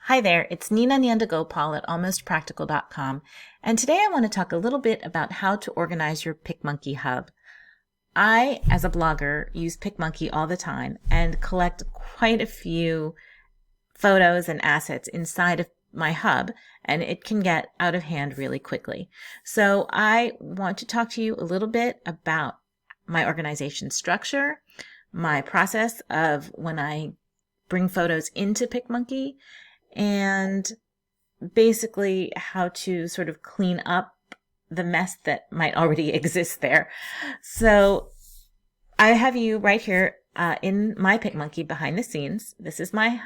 Hi there, it's Nina Nyandagopal at almostpractical.com, and today I want to talk a little bit about how to organize your PicMonkey Hub. I, as a blogger, use PicMonkey all the time and collect quite a few photos and assets inside of my hub, and it can get out of hand really quickly. So I want to talk to you a little bit about my organization structure, my process of when I bring photos into PicMonkey, and basically how to sort of clean up the mess that might already exist there. So I have you right here in my PicMonkey behind the scenes. This is my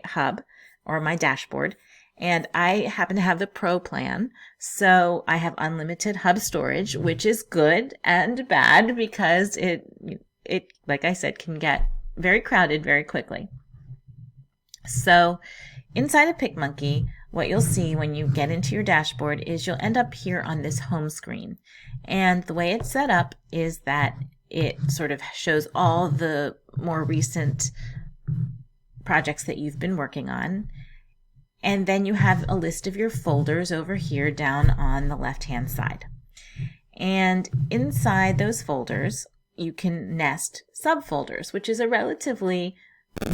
hub or my dashboard, and I happen to have the Pro plan. So I have unlimited hub storage, which is good and bad because it like I said, can get very crowded very quickly. So inside of PicMonkey, what you'll see when you get into your dashboard is you'll end up here on this home screen. And the way it's set up is that it sort of shows all the more recent projects that you've been working on. And then you have a list of your folders over here down on the left-hand side. And inside those folders, you can nest subfolders, which is a relatively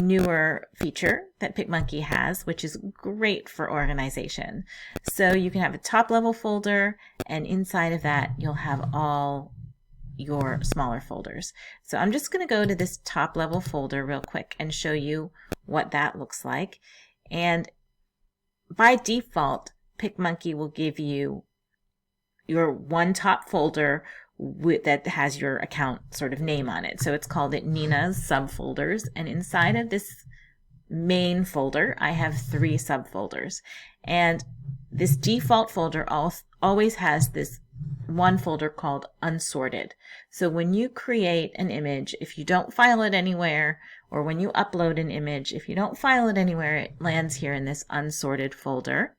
newer feature that PicMonkey has, which is great for organization. So you can have a top level folder, and inside of that you'll have all your smaller folders. So I'm just going to go to this top level folder real quick and show you what that looks like. And by default, PicMonkey will give you your one top folder that has your account sort of name on it. So it's called Nina's subfolders. And inside of this main folder, I have 3 subfolders. And this default folder always has this one folder called Unsorted. So when you create an image, if you don't file it anywhere, or when you upload an image, if you don't file it anywhere, it lands here in this Unsorted folder.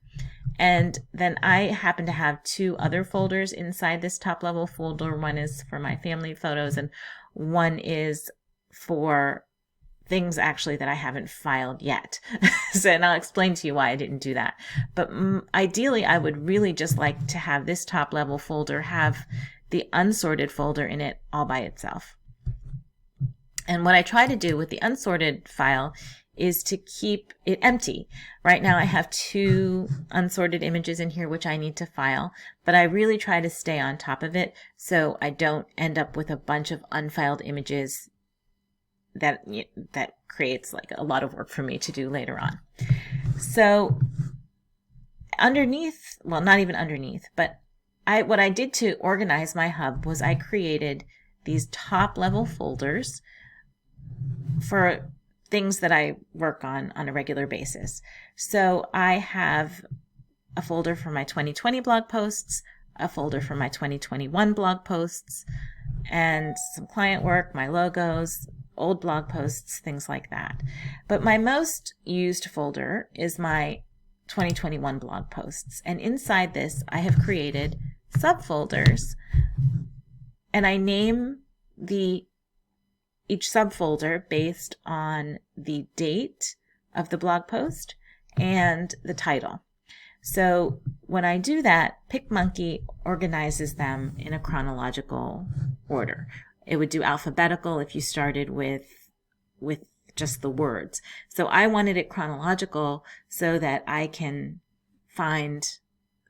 And then I happen to have 2 other folders inside this top level folder. One is for my family photos, and one is for things actually that I haven't filed yet. And I'll explain to you why I didn't do that. But ideally, I would really just like to have this top level folder have the unsorted folder in it all by itself. And what I try to do with the unsorted file is to keep it empty. Right now I have 2 unsorted images in here which I need to file, but I really try to stay on top of it so I don't end up with a bunch of unfiled images that creates like a lot of work for me to do later on. So underneath, well, not even underneath, but what I did to organize my hub was I created these top level folders for things that I work on a regular basis. So I have a folder for my 2020 blog posts, a folder for my 2021 blog posts, and some client work, my logos, old blog posts, things like that. But my most used folder is my 2021 blog posts. And inside this, I have created subfolders, and I name each subfolder based on the date of the blog post and the title. So when I do that, PicMonkey organizes them in a chronological order. It would do alphabetical if you started with just the words. So I wanted it chronological so that I can find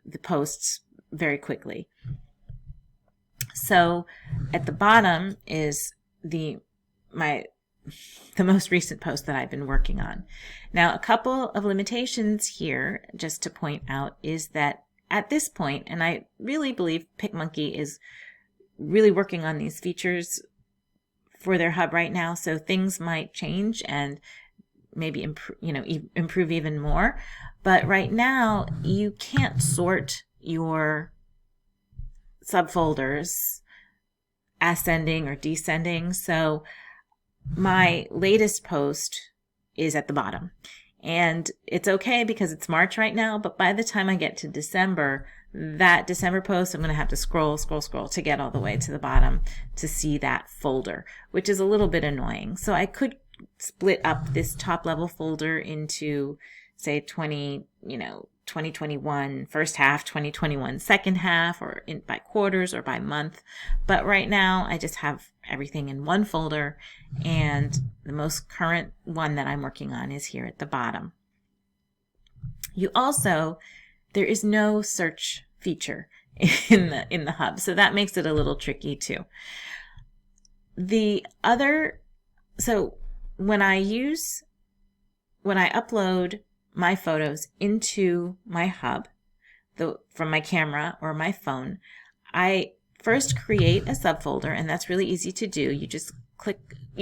the posts very quickly. So at the bottom is the most recent post that I've been working on. Now, a couple of limitations here, just to point out, is that at this point, and I really believe PicMonkey is really working on these features for their hub right now, so things might change and maybe improve even more. But right now, you can't sort your subfolders ascending or descending. So my latest post is at the bottom, and it's okay because it's March right now, but by the time I get to December, that December post, I'm going to have to scroll to get all the way to the bottom to see that folder, which is a little bit annoying. So I could split up this top level folder into say 2021 first half, 2021 second half, or by quarters or by month. But right now I just have everything in one folder, and the most current one that I'm working on is here at the bottom. There is no search feature in the hub, so that makes it a little tricky too. So when I upload my photos into my hub from my camera or my phone, I first create a subfolder, and that's really easy to do. You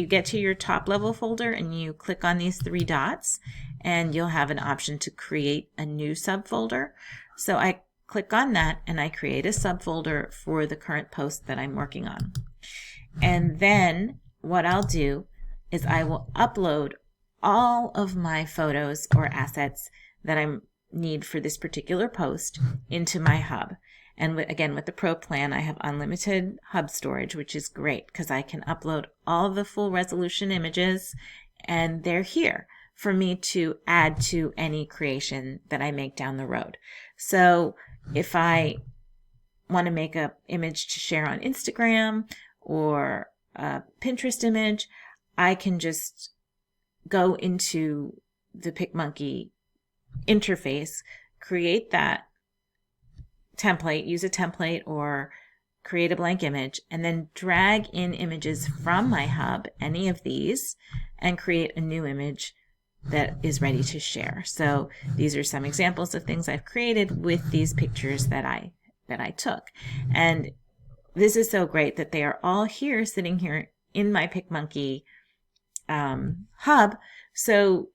get to your top level folder and you click on these three dots, and you'll have an option to create a new subfolder. So I click on that and I create a subfolder for the current post that I'm working on. And then what I'll do is I will upload all of my photos or assets that I need for this particular post into my hub. And again, with the Pro plan, I have unlimited hub storage, which is great because I can upload all the full resolution images, and they're here for me to add to any creation that I make down the road. So if I want to make an image to share on Instagram or a Pinterest image, I can just go into the PicMonkey interface, create that template, use a template or create a blank image, and then drag in images from my hub, any of these, and create a new image that is ready to share. So these are some examples of things I've created with these pictures that I took. And this is so great that they are all here, sitting here in my PicMonkey hub. So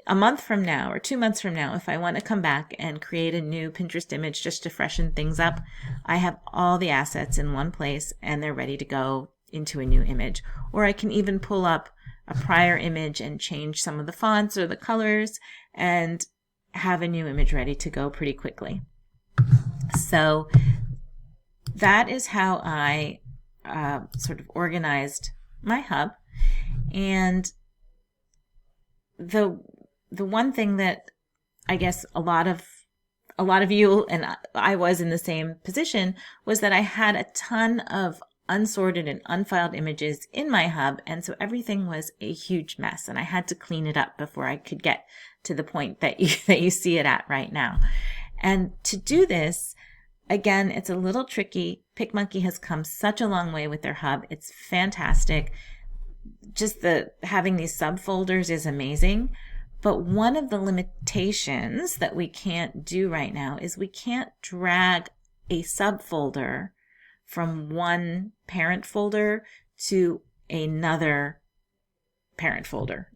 a month from now or 2 months from now, if I want to come back and create a new Pinterest image just to freshen things up, I have all the assets in one place and they're ready to go into a new image. Or I can even pull up a prior image and change some of the fonts or the colors and have a new image ready to go pretty quickly. So that is how I sort of organized my hub. And the one thing that I guess a lot of you, and I was in the same position, was that I had a ton of unsorted and unfiled images in my hub, and so everything was a huge mess, and I had to clean it up before I could get to the point that you see it at right now. And to do this, again, it's a little tricky. PicMonkey has come such a long way with their hub. It's fantastic. Just having these subfolders is amazing. But one of the limitations that we can't do right now is we can't drag a subfolder from one parent folder to another parent folder,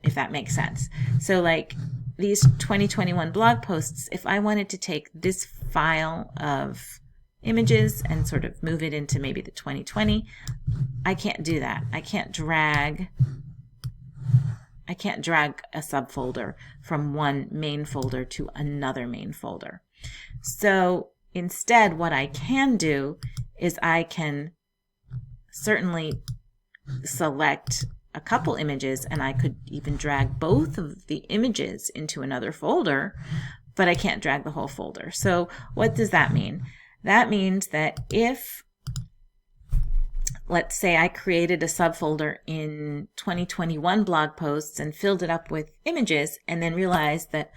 if that makes sense. So like these 2021 blog posts, if I wanted to take this file of images and sort of move it into maybe the 2020, I can't do that. I can't drag a subfolder from one main folder to another main folder. So instead, what I can do is I can certainly select a couple images, and I could even drag both of the images into another folder, but I can't drag the whole folder. So what does that mean? That means that if, let's say I created a subfolder in 2021 blog posts and filled it up with images and then realized that,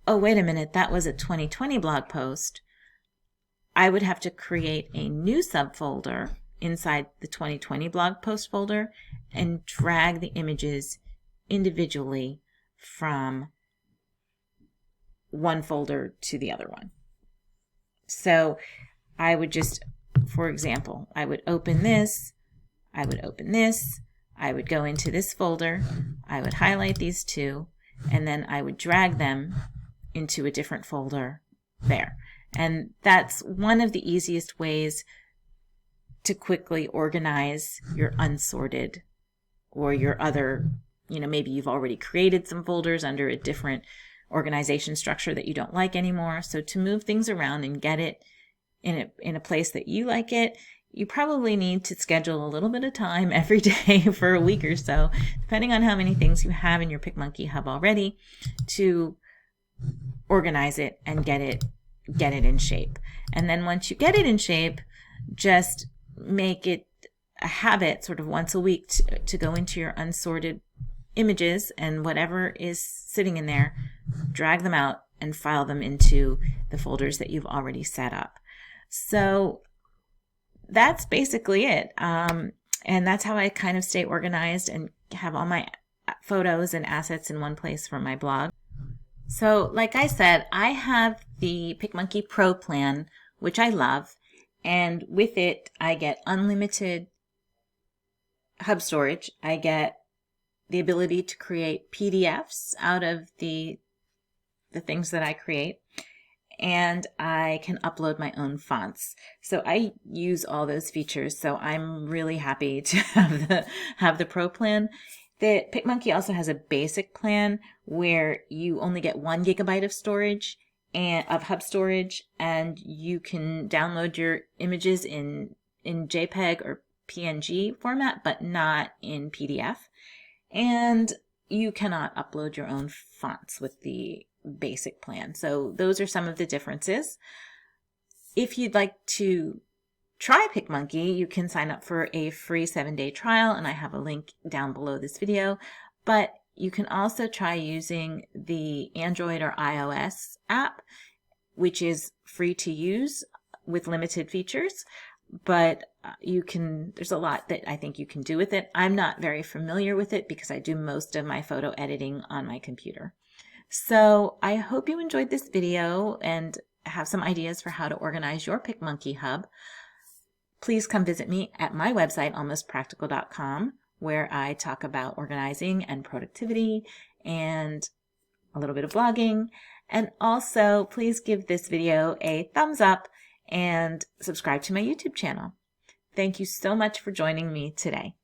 oh, wait a minute, that was a 2020 blog post, I would have to create a new subfolder inside the 2020 blog post folder and drag the images individually from one folder to the other one. So I would just, for example, I would open this, I would go into this folder, I would highlight these two, and then I would drag them into a different folder there. And that's one of the easiest ways to quickly organize your unsorted or your other, maybe you've already created some folders under a different organization structure that you don't like anymore. So to move things around and get it in a place that you like it, you probably need to schedule a little bit of time every day for a week or so, depending on how many things you have in your PicMonkey Hub already, to organize it and get it in shape. And then once you get it in shape, just make it a habit sort of once a week to go into your unsorted images, and whatever is sitting in there, drag them out and file them into the folders that you've already set up. So that's basically it. And that's how I kind of stay organized and have all my photos and assets in one place for my blog. So like I said, I have the Picmonkey Pro plan, which I love. And with it, I get unlimited hub storage. I get the ability to create PDFs out of the things that I create. And I can upload my own fonts. So I use all those features. So I'm really happy to have the Pro plan. The Picmonkey also has a basic plan where you only get 1 GB of storage and of hub storage, and you can download your images in JPEG or PNG format, but not in PDF. And you cannot upload your own fonts with the basic plan. So those are some of the differences. If you'd like to try Picmonkey, you can sign up for a free 7-day trial, and I have a link down below this video. But you can also try using the Android or iOS app, which is free to use with limited features. But there's a lot that I think you can do with it. I'm not very familiar with it because I do most of my photo editing on my computer. So I hope you enjoyed this video and have some ideas for how to organize your Picmonkey Hub. Please come visit me at my website, almostpractical.com, where I talk about organizing and productivity and a little bit of blogging. And also, please give this video a thumbs up and subscribe to my YouTube channel. Thank you so much for joining me today.